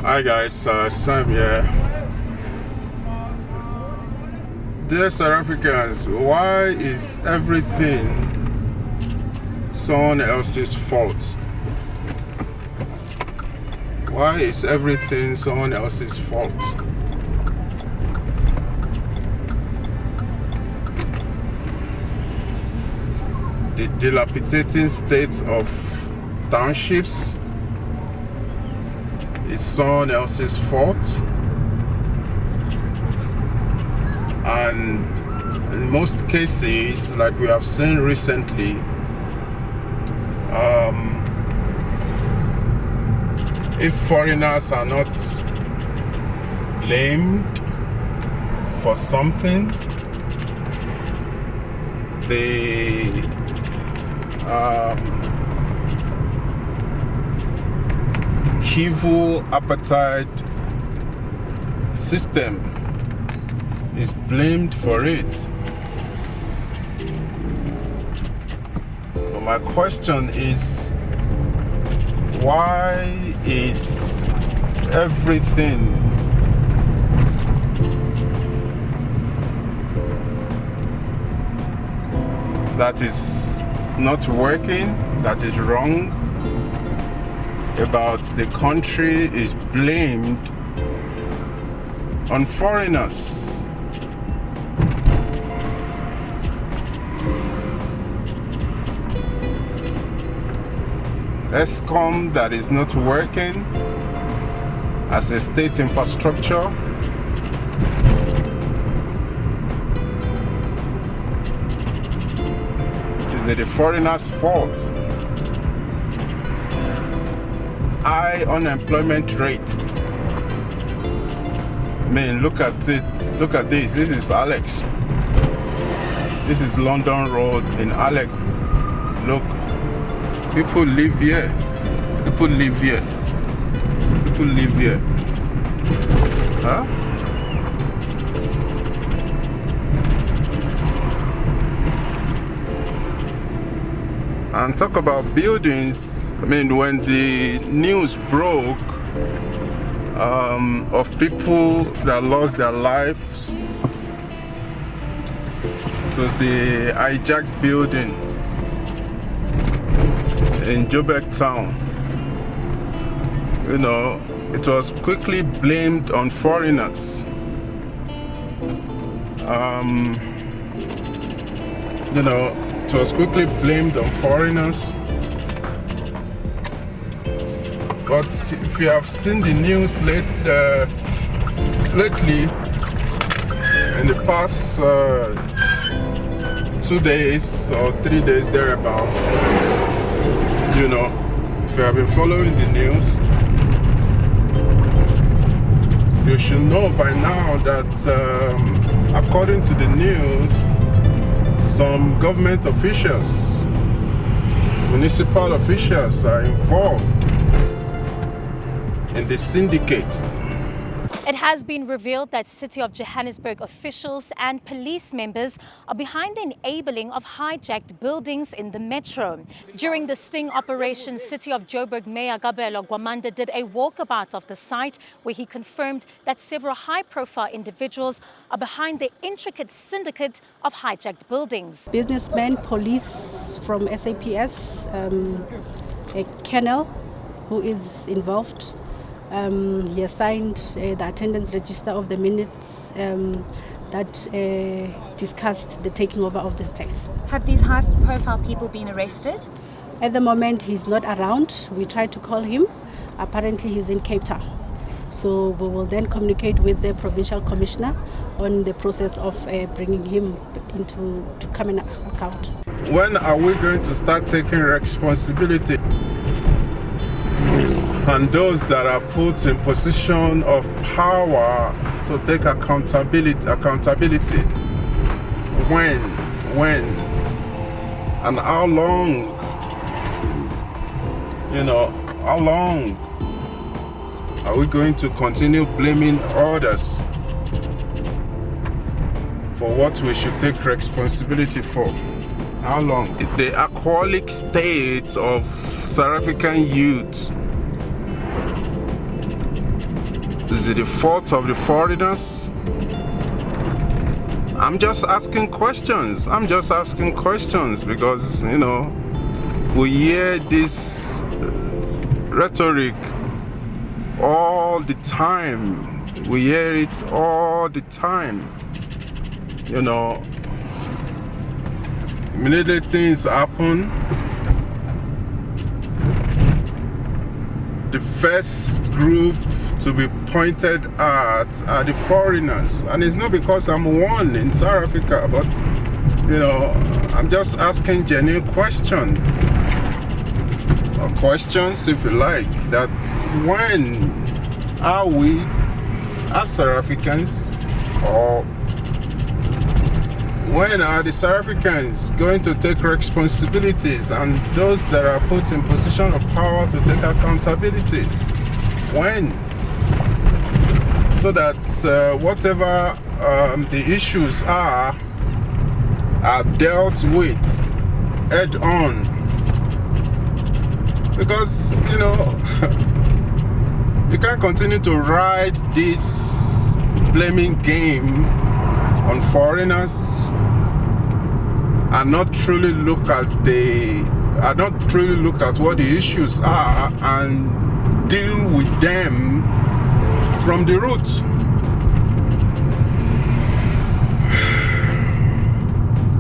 Hi guys, Sam here. Dear South Africans, why is everything someone else's fault? Why is everything someone else's fault? The dilapidating state of townships is someone else's fault, and in most cases, like we have seen recently, if foreigners are not blamed for something, the evil appetite system is blamed for it. So my question is, why is everything that is not working, that is wrong about the country, is blamed on foreigners? ESCOM that is not working as a state infrastructure, is it the foreigners' fault? High unemployment rate. I mean, look at it. Look at this. This is Alex. This is London Road in Alex. Look, people live here. People live here. People live here. Huh? And talk about buildings. I mean, when the news broke of people that lost their lives to the hijacked building in Joburg town, you know, it was quickly blamed on foreigners. You know, it was quickly blamed on foreigners. But if you have seen the news lately, in the past 2 days or 3 days thereabouts, you know, if you have been following the news, you should know by now that according to the news, some government officials, municipal officials are involved in the syndicate. It has been revealed that City of Johannesburg officials and police members are behind the enabling of hijacked buildings in the metro. During the sting operation, City of Joburg Mayor Kabelo Gwamanda did a walkabout of the site where he confirmed that several high-profile individuals are behind the intricate syndicate of hijacked buildings. Businessmen, police from SAPS, a colonel who is involved. He assigned the attendance register of the minutes that discussed the taking over of this place. Have these high-profile people been arrested? At the moment, he's not around. We tried to call him. Apparently, he's in Cape Town. So we will then communicate with the provincial commissioner on the process of bringing him to come in account. When are we going to start taking responsibility? And those that are put in position of power to take accountability. When, and how long? You know, how long are we going to continue blaming others for what we should take responsibility for? How long? The alcoholic state of South African youth Is it the fault of the foreigners? I'm just asking questions. I'm just asking questions because, you know, we hear this rhetoric all the time. We hear it all the time. You know, immediately things happen, the first group to be pointed at are the foreigners. And it's not because I'm one in South Africa, but, you know, I'm just asking genuine questions, or questions if you like, that when are we as South Africans, or when are the South Africans going to take responsibilities, and those that are put in position of power to take accountability? When? So that whatever the issues are dealt with head on. Because, you know, you can't continue to ride this blaming game on foreigners and not truly look at what the issues are and deal with them from the roots.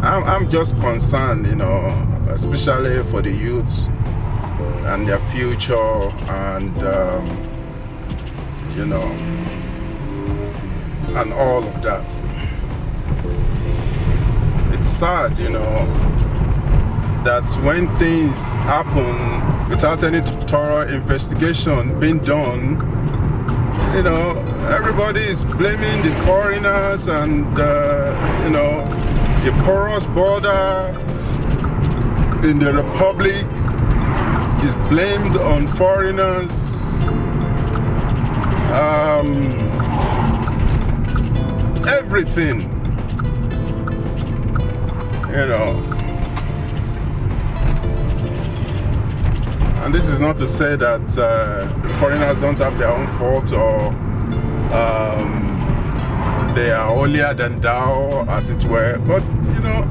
I'm just concerned, you know, especially for the youths and their future, and you know, and all of that. It's sad, you know, that when things happen without any thorough investigation being done, you know, everybody is blaming the foreigners, and you know, the porous border in the Republic is blamed on foreigners. Everything, you know. And this is not to say that foreigners don't have their own fault, or they are holier than thou, as it were. But, you know,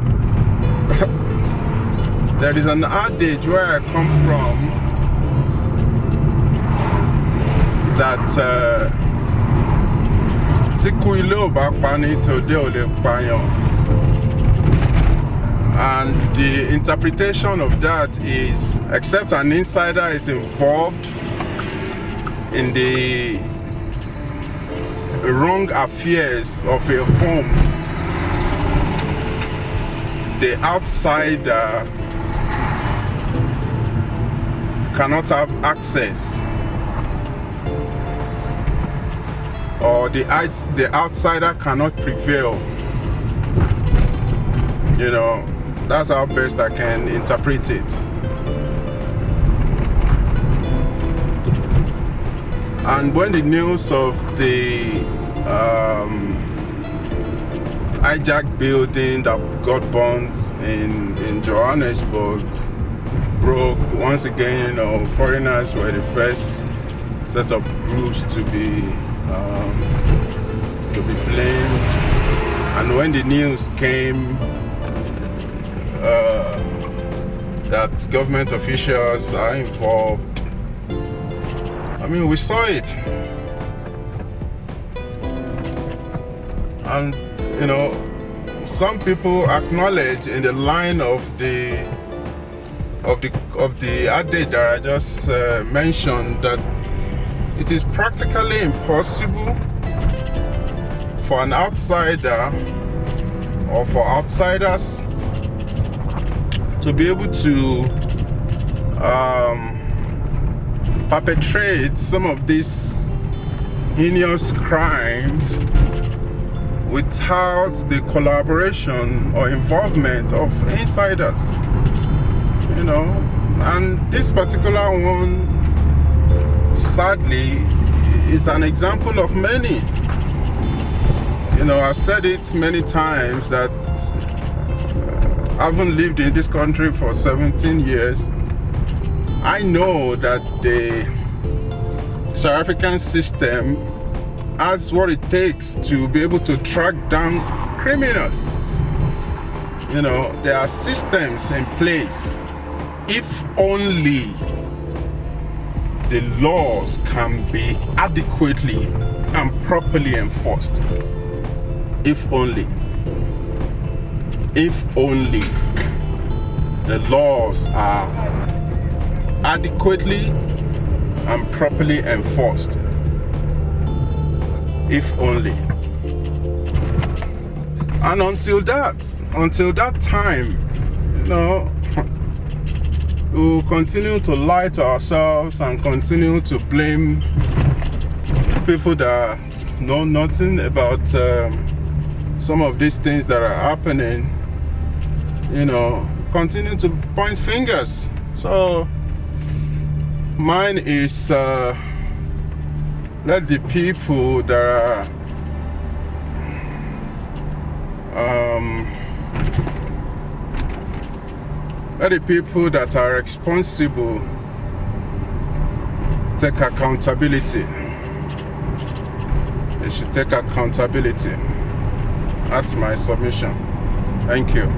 there is an adage where I come from that and the interpretation of that is, except an insider is involved in the wrong affairs of a home, the outsider cannot have access, or the outsider cannot prevail. You know, that's how best I can interpret it. And when the news of the hijacked building that got burnt in Johannesburg broke, once again, you know, foreigners were the first set of groups to be blamed. And when the news came that government officials are involved, I mean, we saw it. And, you know, some people acknowledge in the line of the adage that I just mentioned, that it is practically impossible for an outsider or for outsiders to be able to perpetrate some of these heinous crimes without the collaboration or involvement of insiders, you know. And this particular one, sadly, is an example of many. You know, I've said it many times that I haven't lived in this country for 17 years. I know that the South African system has what it takes to be able to track down criminals. You know, there are systems in place. If only the laws can be adequately and properly enforced. If only the laws are adequately and properly enforced. If only. And until that time, you know, we'll continue to lie to ourselves and continue to blame people that know nothing about some of these things that are happening. You know, continue to point fingers. So mine is let the people that are responsible take accountability. They should take accountability. That's my submission. Thank you.